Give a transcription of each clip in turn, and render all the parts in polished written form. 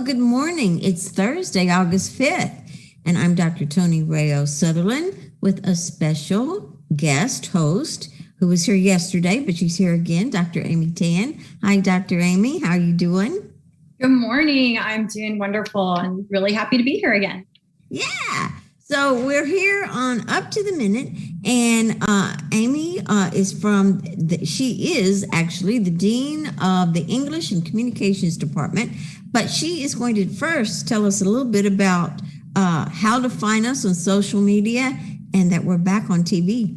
Good morning. It's Thursday, August 5th, and I'm Dr. Tony Rayo Sutherland with a special guest host who was here yesterday, but she's here again, Dr. Amy Tan. Hi, Dr. Amy. How are you doing? Good morning. I'm doing wonderful and really happy to be here again. Yeah. So we're here on Up to the Minute, and Amy she is actually the Dean of the English and Communications Department, but she is going to first tell us a little bit about how to find us on social media and that we're back on TV.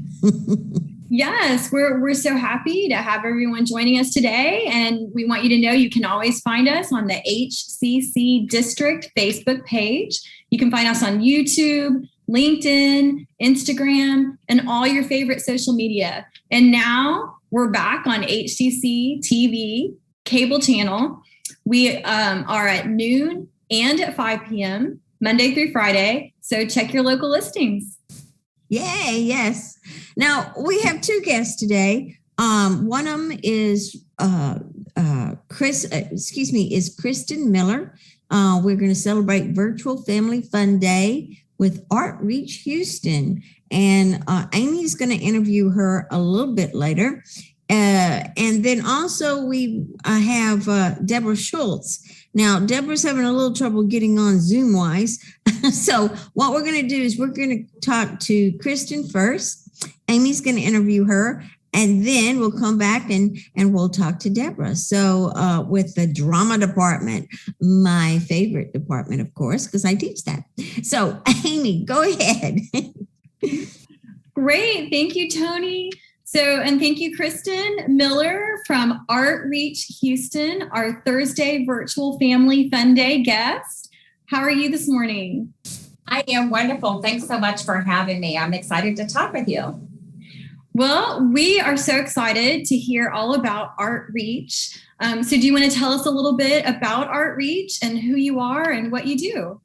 Yes, we're so happy to have everyone joining us today, and we want you to know you can always find us on the HCC District Facebook page. You can find us on YouTube, LinkedIn, Instagram, and all your favorite social media. And now we're back on HCCTV cable channel. We are at noon and at 5 p.m. Monday through Friday. So check your local listings. Yay, yes. Now, we have two guests today. One of them is Kristin Miller. We're going to celebrate Virtual Family Fun Day with ARTreach Houston. And Amy's going to interview her a little bit later. And then also we have Deborah Schultz. Now, Deborah's having a little trouble getting on Zoom-wise. So what we're going to do is we're going to talk to Kristin first. Amy's going to interview her. And then we'll come back and we'll talk to Deborah. So with the drama department, my favorite department, of course, because I teach that. So Amy, go ahead. Great. Thank you, Tony. And thank you, Kristin Miller from ARTreach Houston, our Thursday Virtual Family Fun Day guest. How are you this morning? I am wonderful. Thanks so much for having me. I'm excited to talk with you. Well, we are so excited to hear all about ARTreach. So do you want to tell us a little bit about ARTreach and who you are and what you do?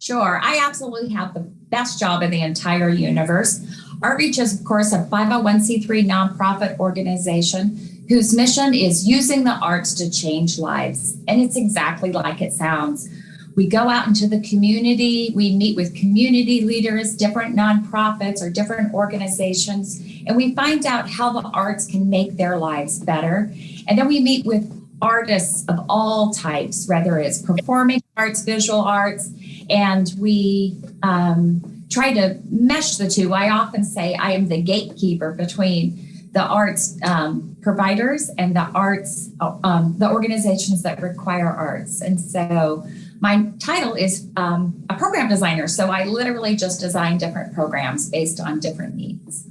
Sure. I absolutely have the best job in the entire universe. ARTreach is, of course, a 501c3 nonprofit organization whose mission is using the arts to change lives. And it's exactly like it sounds. We go out into the community, we meet with community leaders, different nonprofits or different organizations, and we find out how the arts can make their lives better. And then we meet with artists of all types, whether it's performing arts, visual arts, and we try to mesh the two. I often say I am the gatekeeper between the arts providers and the arts, the organizations that require arts. And so my title is a program designer. So I literally just design different programs based on different needs.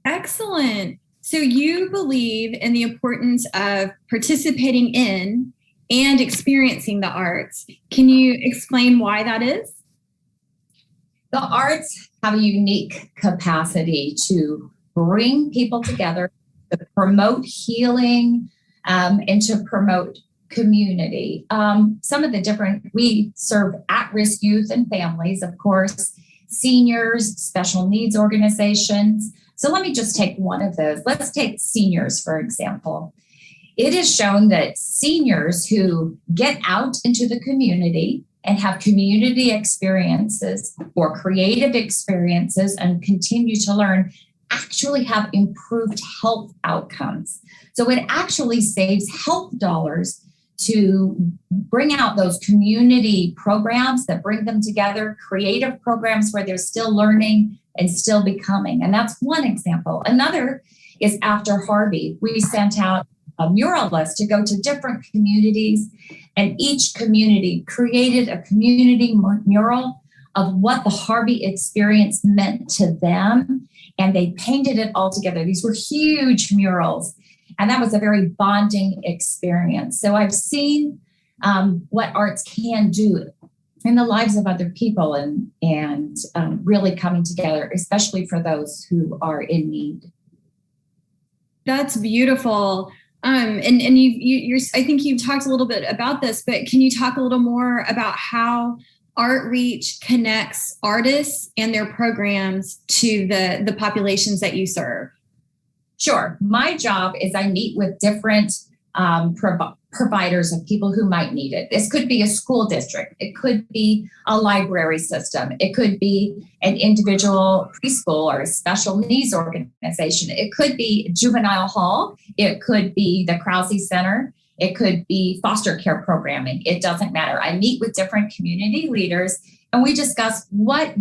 Excellent. So you believe in the importance of participating in and experiencing the arts. Can you explain why that is? The arts have a unique capacity to bring people together, to promote healing, and to promote community. We serve at-risk youth and families, of course, seniors, special needs organizations. So let me just take one of those. Let's take seniors, for example. It is shown that seniors who get out into the community and have community experiences or creative experiences and continue to learn actually have improved health outcomes. So it actually saves health dollars to bring out those community programs that bring them together, creative programs where they're still learning and still becoming. And that's one example. Another is after Harvey, we sent out a muralist to go to different communities, and each community created a community mural of what the Harvey experience meant to them, and they painted it all together. These were huge murals, and that was a very bonding experience. So I've seen what arts can do in the lives of other people and really coming together, especially for those who are in need. That's beautiful. And I think you've talked a little bit about this, but can you talk a little more about how ARTreach connects artists and their programs to the populations that you serve? Sure. My job is I meet with different providers of people who might need it. This could be a school district. It could be a library system. It could be an individual preschool or a special needs organization. It could be juvenile hall. It could be the Krause Center. It could be foster care programming. It doesn't matter. I meet with different community leaders and we discuss what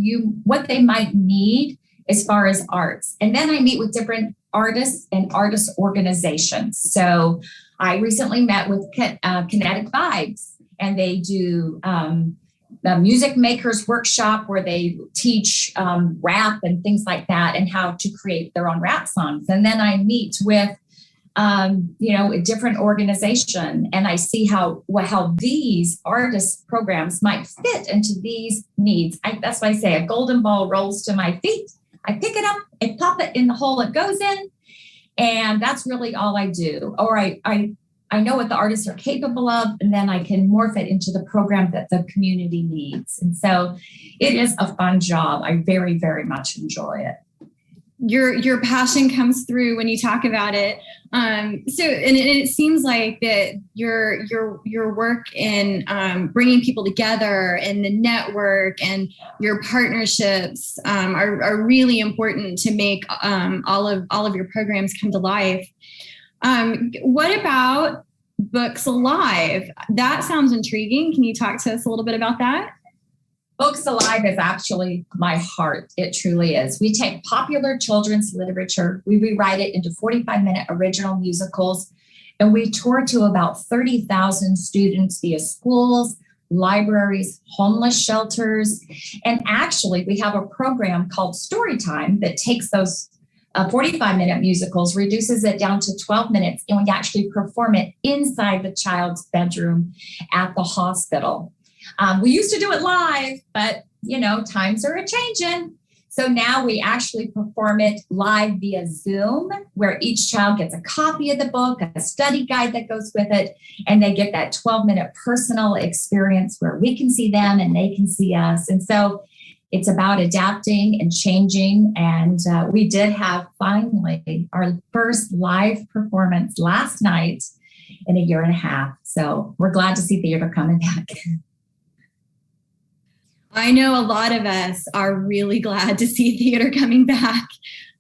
they might need as far as arts. And then I meet with different artists and artist organizations. So I recently met with Kinetic Vibes, and they do the Music Makers Workshop where they teach rap and things like that and how to create their own rap songs. And then I meet with a different organization, and I see how these artist programs might fit into these needs. That's why I say a golden ball rolls to my feet. I pick it up, I pop it in the hole it goes in, and that's really all I do. Or I know what the artists are capable of, and then I can morph it into the program that the community needs. And so it is a fun job. I very, very much enjoy it. Your passion comes through when you talk about it. And it seems like that your work in bringing people together and the network and your partnerships are really important to make all of your programs come to life. What about Books Alive? That sounds intriguing. Can you talk to us a little bit about that? Books Alive is actually my heart. It truly is. We take popular children's literature, we rewrite it into 45-minute original musicals, and we tour to about 30,000 students via schools, libraries, homeless shelters. And actually, we have a program called Storytime that takes those 45-minute musicals, reduces it down to 12 minutes, and we actually perform it inside the child's bedroom at the hospital. We used to do it live, but, times are a-changing. So now we actually perform it live via Zoom, where each child gets a copy of the book, a study guide that goes with it, and they get that 12-minute personal experience where we can see them and they can see us. And so it's about adapting and changing. And we did have finally our first live performance last night in a year and a half. So we're glad to see theater coming back. I know a lot of us are really glad to see theater coming back.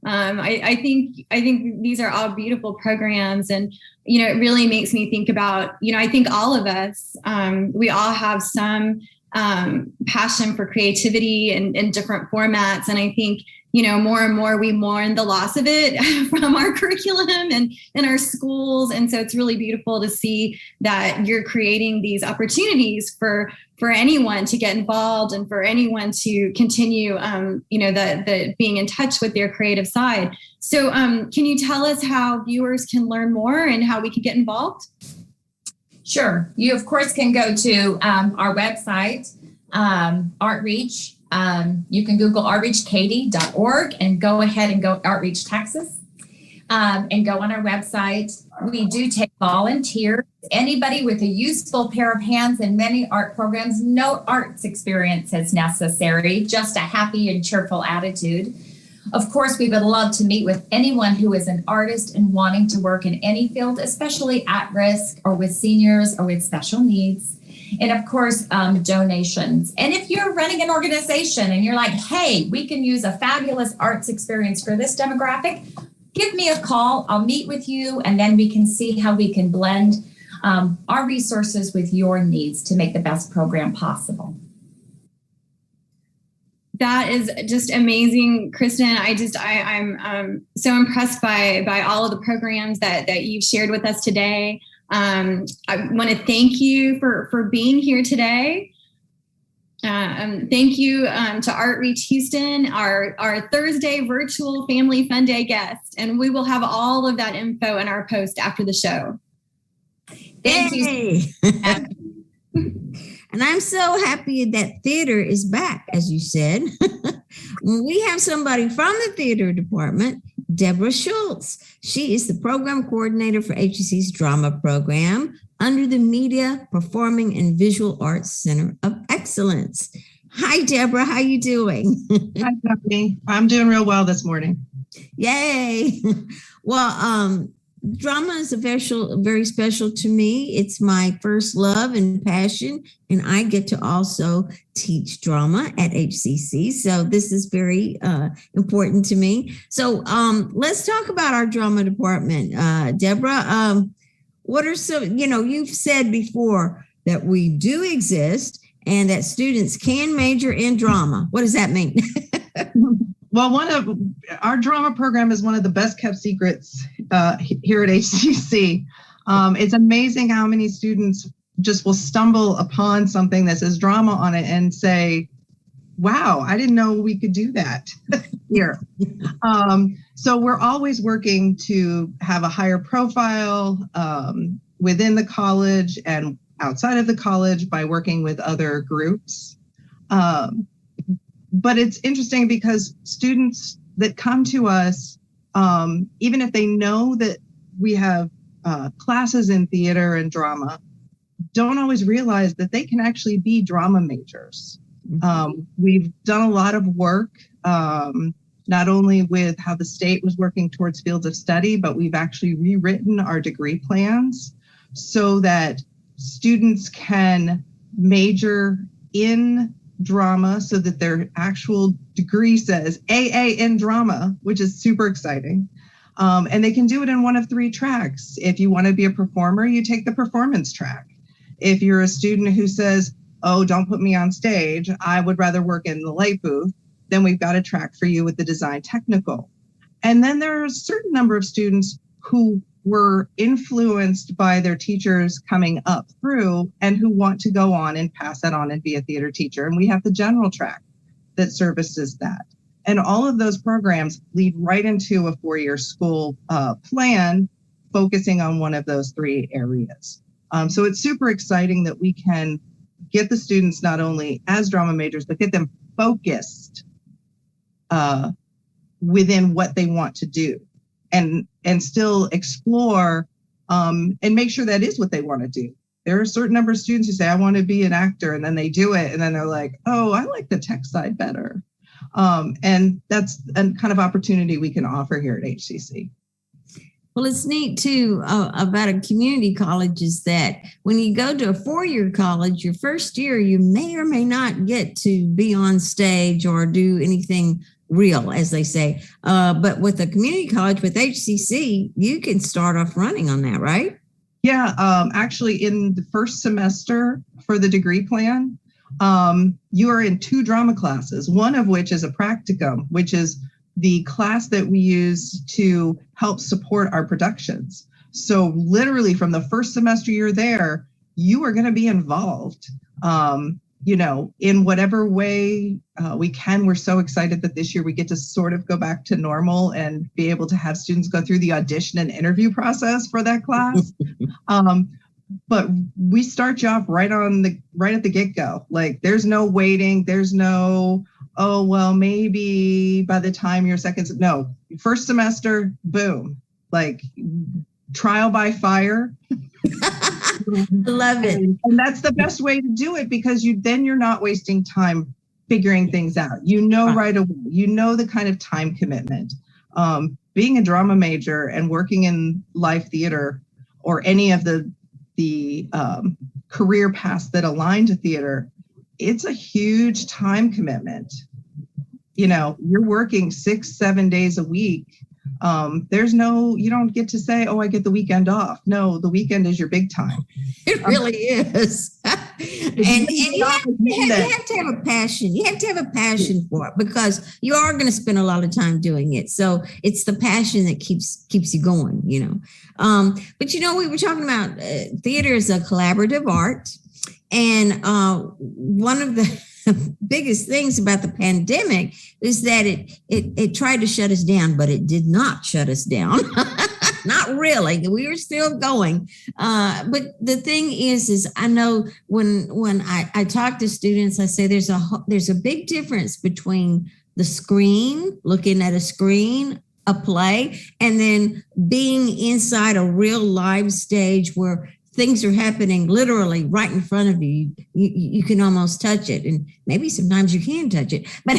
I think these are all beautiful programs, and it really makes me think about I think all of us we all have some passion for creativity in different formats, and I think more and more we mourn the loss of it from our curriculum and in our schools. And so it's really beautiful to see that you're creating these opportunities for anyone to get involved and for anyone to continue, the being in touch with their creative side. So can you tell us how viewers can learn more and how we can get involved? Sure. You, of course, can go to our website, ARTreach. You can Google artreachkaty.org and go ahead and go Artreach Texas and go on our website. We do take volunteers, anybody with a useful pair of hands in many art programs. No arts experience is necessary, just a happy and cheerful attitude. Of course, we would love to meet with anyone who is an artist and wanting to work in any field, especially at risk or with seniors or with special needs. And of course, donations. And if you're running an organization and you're like, hey, we can use a fabulous arts experience for this demographic, give me a call. I'll meet with you, and then we can see how we can blend our resources with your needs to make the best program possible. That is just amazing, Kristin. I'm so impressed by all of the programs that you've shared with us today. I want to thank you for being here today. Thank you to ARTreach Houston, our Thursday virtual Family Fun Day guest. And we will have all of that info in our post after the show. Thank you. And I'm so happy that theater is back, as you said. We have somebody from the theater department, Deborah Schultz. She is the program coordinator for HCC's drama program under the Media, Performing, and Visual Arts Center of Excellence. Hi, Deborah. How you doing? Hi, Stephanie. I'm doing real well this morning. Yay. Well, drama is very special to me. It's my first love and passion, and I get to also teach drama at HCC. So this is very important to me. So let's talk about our drama department. Deborah, what are some, you've said before that we do exist and that students can major in drama. What does that mean? Well, our drama program is one of the best kept secrets here at HCC. It's amazing how many students just will stumble upon something that says drama on it and say, wow, I didn't know we could do that here. So we're always working to have a higher profile within the college and outside of the college by working with other groups. But it's interesting because students that come to us, even if they know that we have classes in theater and drama, don't always realize that they can actually be drama majors. We've done a lot of work, not only with how the state was working towards fields of study, but we've actually rewritten our degree plans so that students can major in drama so that their actual degree says AA in drama, which is super exciting. And they can do it in one of 3 tracks. If you want to be a performer, you take the performance track. If you're a student who says, oh, don't put me on stage, I would rather work in the light booth, then we've got a track for you with the design technical. And then there are a certain number of students who were influenced by their teachers coming up through and who want to go on and pass that on and be a theater teacher. And we have the general track that services that. And all of those programs lead right into a 4-year school plan focusing on one of those 3 areas. So it's super exciting that we can get the students not only as drama majors, but get them focused within what they want to do. And still explore and make sure that is what they want to do. There are a certain number of students who say, I want to be an actor, and then they do it, and then they're like, oh, I like the tech side better. And that's a kind of opportunity we can offer here at HCC. Well, it's neat too about a community college is that when you go to a 4-year college, your first year, you may or may not get to be on stage or do anything real, as they say. But with a community college, with HCC, you can start off running on that, right? Yeah, actually in the first semester for the degree plan, you are in 2 drama classes, one of which is a practicum, which is the class that we use to help support our productions. So literally from the first semester you're there, you are going to be involved, in whatever way we can. We're so excited that this year we get to sort of go back to normal and be able to have students go through the audition and interview process for that class. But we start you off right at the get-go. Like there's no waiting, there's no, oh, well, maybe by the time your first semester, boom, like trial by fire. Love it. And that's the best way to do it because you're not wasting time figuring things out. Right away, the kind of time commitment. Being a drama major and working in live theater or any of the career paths that align to theater, it's a huge time commitment. You're working 6-7 days a week. You don't get to say, oh, I get the weekend off. No, the weekend is your big time. It really is. and you have to have a passion. You have to have a passion for it because you are going to spend a lot of time doing it. So it's the passion that keeps you going, But, we were talking about theater is a collaborative art. And one of the biggest things about the pandemic is that it tried to shut us down, but it did not shut us down. Not really. We were still going. But the thing is I know when I talk to students, I say there's a big difference between the screen, looking at a screen, a play, and then being inside a real live stage where things are happening literally right in front of you. You can almost touch it. And maybe sometimes you can touch it. But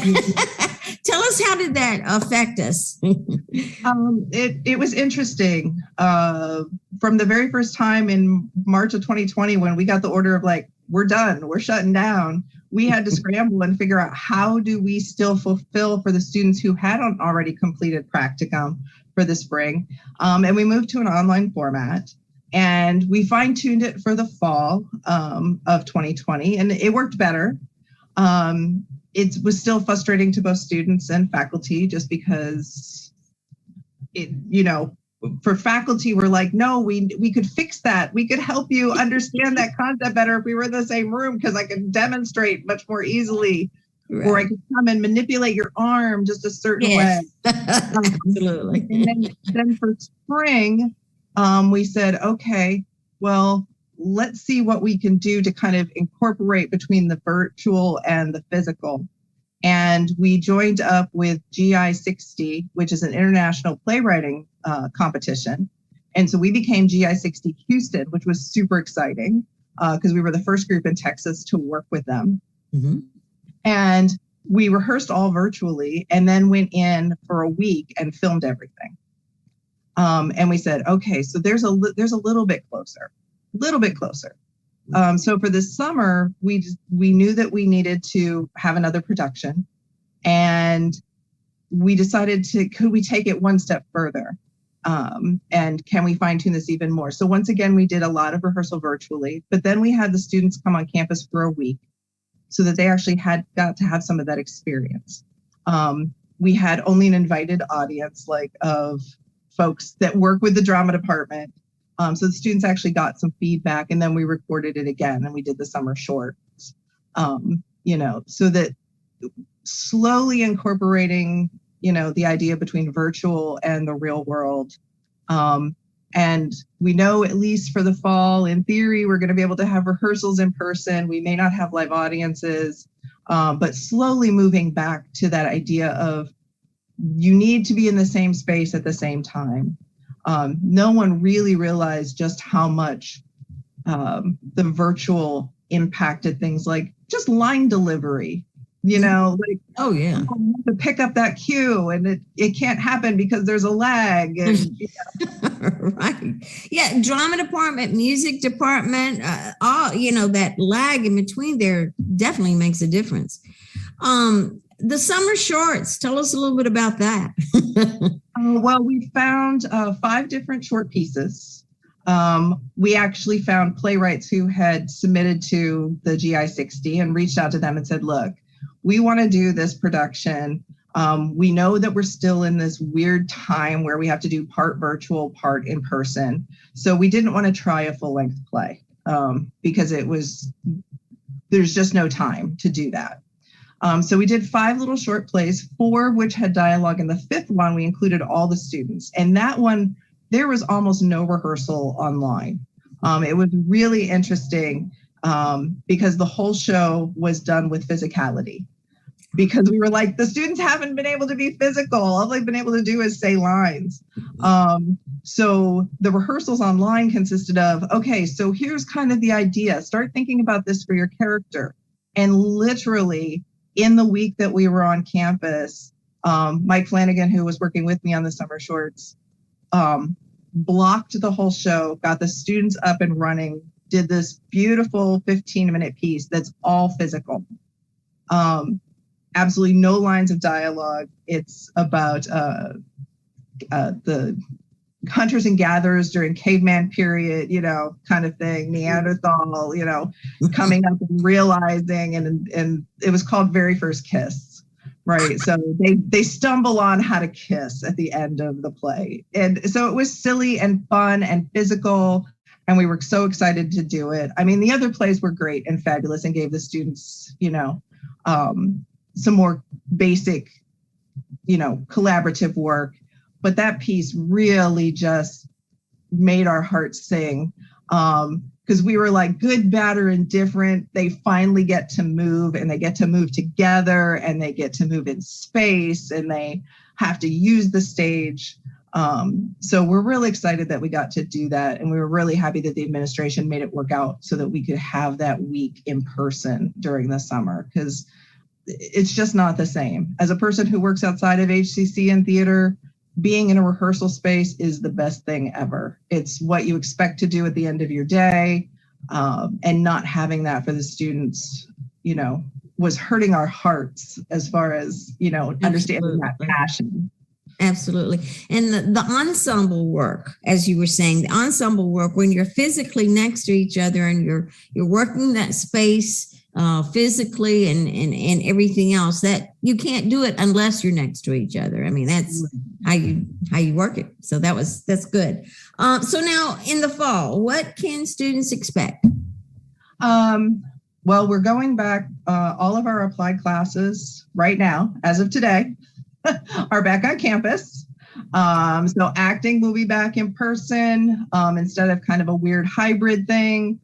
tell us us, how did that affect us? It was interesting. From the very first time in March of 2020, when we got the order of like, we're done, we're shutting down, we had to scramble and figure out how do we still fulfill for the students who hadn't already completed practicum for the spring. And we moved to an online format, and we fine-tuned it for the fall of 2020, and it worked better. It was still frustrating to both students and faculty, just because for faculty, we're like, no, we could fix that. We could help you understand that concept better if we were in the same room, because I could demonstrate much more easily, right. Or I could come and manipulate your arm just a certain way. Absolutely. And then for spring, we said, okay, well, let's see what we can do to kind of incorporate between the virtual and the physical. And we joined up with GI60, which is an international playwriting competition. And so we became GI60 Houston, which was super exciting because we were the first group in Texas to work with them. Mm-hmm. And we rehearsed all virtually and then went in for a week and filmed everything. And we said, okay, so there's a little bit closer. So for this summer, we knew that we needed to have another production, and we decided could we take it one step further? And can we fine tune this even more? So once again, we did a lot of rehearsal virtually, but then we had the students come on campus for a week so that they actually got to have some of that experience. We had only an invited audience, of folks that work with the drama department. So the students actually got some feedback, and then we recorded it again, and we did the summer shorts, so that slowly incorporating, the idea between virtual and the real world. And we know, at least for the fall, in theory, we're going to be able to have rehearsals in person. We may not have live audiences, but slowly moving back to that idea of you need to be in the same space at the same time. No one really realized just how much the virtual impacted things like just line delivery, oh yeah, to pick up that cue, and it can't happen because there's a lag. And, Right. Yeah. Drama department, music department, that lag in between there definitely makes a difference. The summer shorts, tell us a little bit about that. Well, we found 5 different short pieces. We actually found playwrights who had submitted to the GI60 and reached out to them and said, look, we want to do this production. We know that we're still in this weird time where we have to do part virtual, part in person. So we didn't want to try a full-length play because there's just no time to do that. So we did 5 little short plays, 4 of which had dialogue, and the 5th one, we included all the students. And that one, there was almost no rehearsal online. It was really interesting because the whole show was done with physicality. Because we were like, the students haven't been able to be physical. All they've been able to do is say lines. So the rehearsals online consisted of, okay, so here's kind of the idea. Start thinking about this for your character. And literally, in the week that we were on campus, Mike Flanagan, who was working with me on the summer shorts, blocked the whole show, got the students up and running, did this beautiful 15-minute piece that's all physical. Absolutely no lines of dialogue. It's about the hunters and gatherers during caveman period, kind of thing, Neanderthal, coming up and realizing, and it was called Very First Kiss, right? So they stumble on how to kiss at the end of the play. And so it was silly and fun and physical, and we were so excited to do it. I mean, the other plays were great and fabulous and gave the students, some more basic, collaborative work. But that piece really just made our hearts sing because we were like, good, bad, or indifferent. They finally get to move, and they get to move together, and they get to move in space, and they have to use the stage. So we're really excited that we got to do that. And we were really happy that the administration made it work out so that we could have that week in person during the summer, because it's just not the same. As a person who works outside of HCC and theater, being in a rehearsal space is the best thing ever. It's what you expect to do at the end of your day, and not having that for the students, was hurting our hearts as far as, understanding that passion. Absolutely. And the ensemble work, as you were saying, the ensemble work, when you're physically next to each other and you're working that space physically and everything else, that you can't do it unless you're next to each other. I mean, that's how you work it. So that's good. So now in the fall, what can students expect? Well, we're going back. All of our applied classes right now, as of today, are back on campus. So acting will be back in person instead of kind of a weird hybrid thing.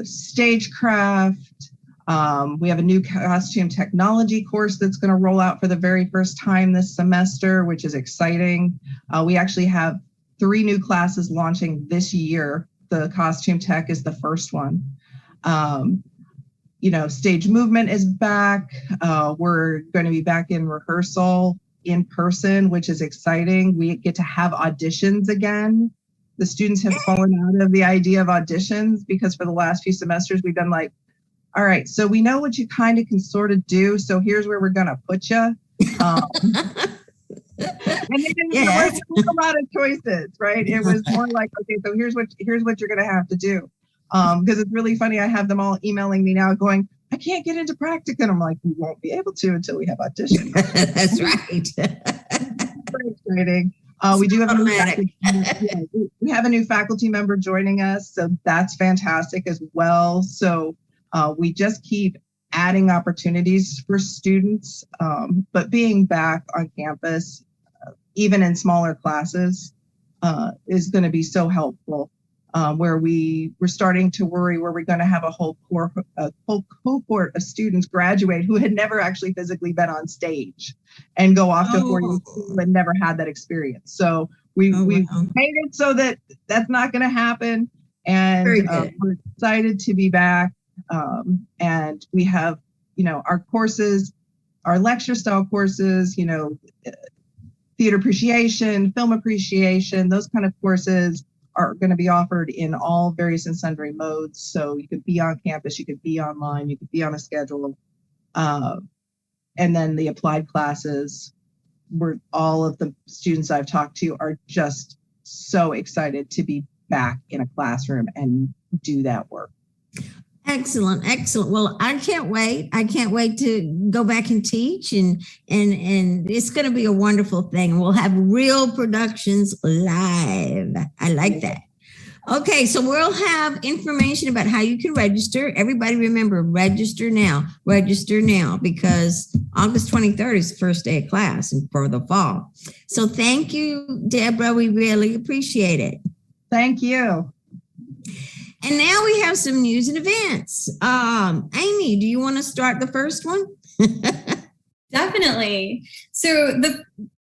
Stagecraft. We have a new costume technology course that's going to roll out for the very first time this semester, which is exciting. We actually have 3 new classes launching this year. The costume tech is the first one. Stage movement is back. We're going to be back in rehearsal in person, which is exciting. We get to have auditions again. The students have fallen out of the idea of auditions because for the last few semesters, we've been like, all right, so we know what you kind of can sort of do. So here's where we're going to put you. And they didn't have a lot of choices, right? It was more like, okay, so here's what you're going to have to do. Because it's really funny. I have them all emailing me now going, I can't get into practicum. And I'm like, we won't be able to until we have auditions. That's right. Very exciting. We do have we have a new faculty member joining us. So that's fantastic as well. So we just keep adding opportunities for students. But being back on campus, even in smaller classes, is going to be so helpful. Where we're starting to worry where we're going to have a whole cohort of students graduate who had never actually physically been on stage and go off to 4 years and never had that experience. So we've made it so that that's not going to happen. And we're excited to be back. And we have, our courses, our lecture style courses, theater appreciation, film appreciation, those kind of courses are going to be offered in all various and sundry modes. So you could be on campus, you could be online, you could be on a schedule. And then the applied classes, where all of the students I've talked to are just so excited to be back in a classroom and do that work. Excellent. Well, I can't wait. I can't wait to go back and teach, and it's going to be a wonderful thing. We'll have real productions live. I like that. Okay, so we'll have information about how you can register. Everybody remember, register now, because August 23rd is the first day of class and for the fall. So thank you, Deborah. We really appreciate it. Thank you. And now we have some news and events. Amy, do you want to start the first one? Definitely. So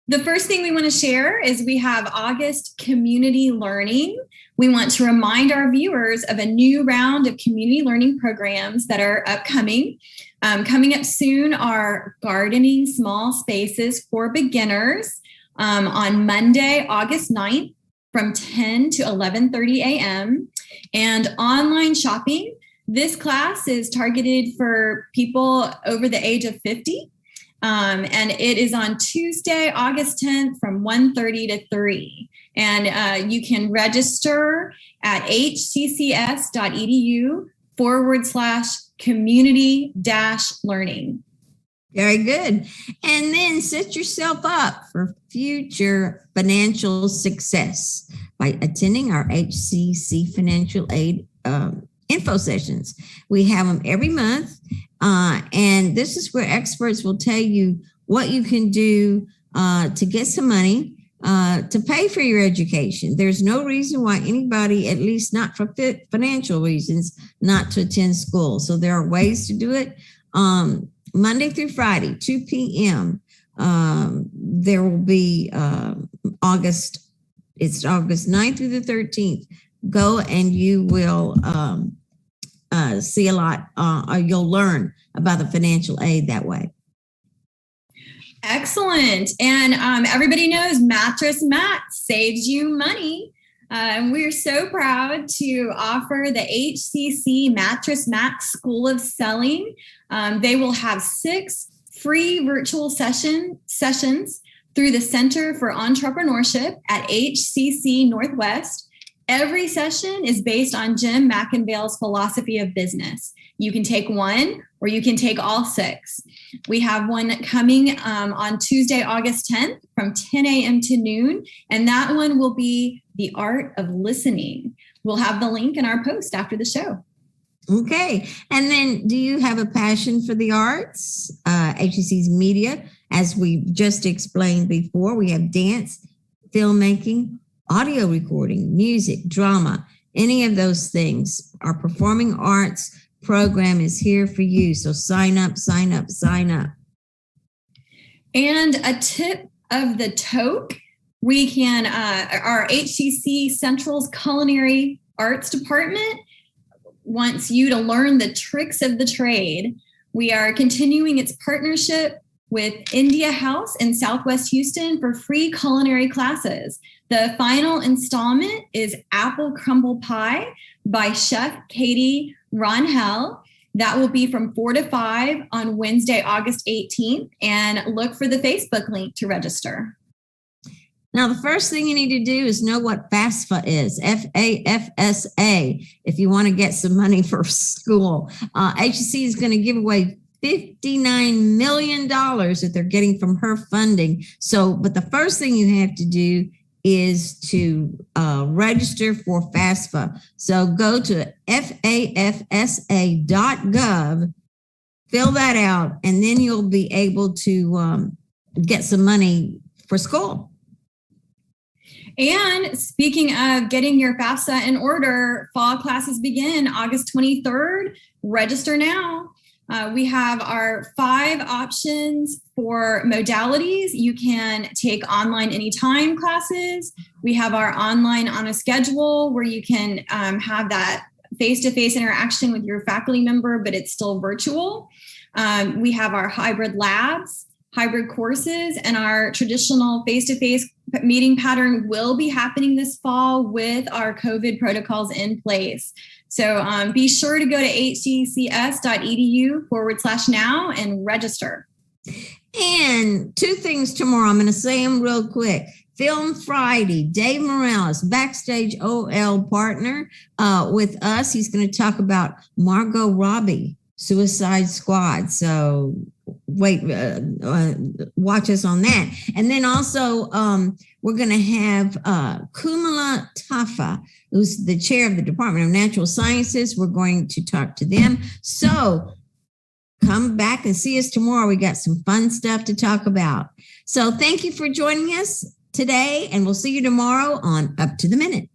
the first thing we want to share is we have August community learning. We want to remind our viewers of a new round of community learning programs that are upcoming. Coming up soon are gardening small spaces for beginners on Monday, August 9th from 10 to 11:30 a.m. And online shopping. This class is targeted for people over the age of 50. And it is on Tuesday, August 10th from 1:30 to 3. And you can register at hccs.edu/community-learning. Very good. And then set yourself up for future financial success by attending our HCC financial aid info sessions. We have them every month. And this is where experts will tell you what you can do to get some money to pay for your education. There's no reason why anybody, at least not for financial reasons, not to attend school. So there are ways to do it. Monday through Friday, 2 p.m. There will be August 9th through the 13th. Go and you will see a lot, or you'll learn about the financial aid that way. Excellent. And everybody knows Mattress Matt saves you money. And we're so proud to offer the HCC Mattress Matt School of Selling. They will have 6 free virtual sessions through the Center for Entrepreneurship at HCC Northwest. Every session is based on Jim McIngvale's philosophy of business. You can take one or you can take all 6. We have one coming on Tuesday, August 10th from 10 a.m. to noon. And that one will be the art of listening. We'll have the link in our post after the show. Okay. And then do you have a passion for the arts? HCC's media, as we just explained before, we have dance, filmmaking, audio recording, music, drama, any of those things. Our performing arts program is here for you. So sign up, sign up, sign up. And a tip of the toque, we can, our HCC Central's Culinary Arts Department wants you to learn the tricks of the trade. We are continuing its partnership with India House in Southwest Houston for free culinary classes. The final installment is Apple Crumble Pie by Chef Katie Ronhell. That will be from 4 to 5 on Wednesday, August 18th. And look for the Facebook link to register. Now, the first thing you need to do is know what FAFSA is, FAFSA, if you want to get some money for school. HCC is going to give away $59 million that they're getting from her funding. So, but the first thing you have to do is to register for FAFSA. So go to fafsa.gov, fill that out, and then you'll be able to get some money for school. And speaking of getting your FAFSA in order, fall classes begin August 23rd. Register now. We have our 5 options for modalities. You can take online anytime classes. We have our online on a schedule where you can have that face-to-face interaction with your faculty member, but it's still virtual. We have our hybrid labs, hybrid courses, and our traditional face-to-face meeting pattern will be happening this fall with our COVID protocols in place. So be sure to go to hccs.edu/now and register. And 2 things tomorrow. I'm going to say them real quick. Film Friday, Dave Morales, Backstage OL partner with us. He's going to talk about Margot Robbie, Suicide Squad. So wait, watch us on that. And then also we're going to have Kumala Tafa, who's the chair of the Department of Natural Sciences. We're going to talk to them. So come back and see us tomorrow. We got some fun stuff to talk about. So thank you for joining us today, and we'll see you tomorrow on Up to the Minute.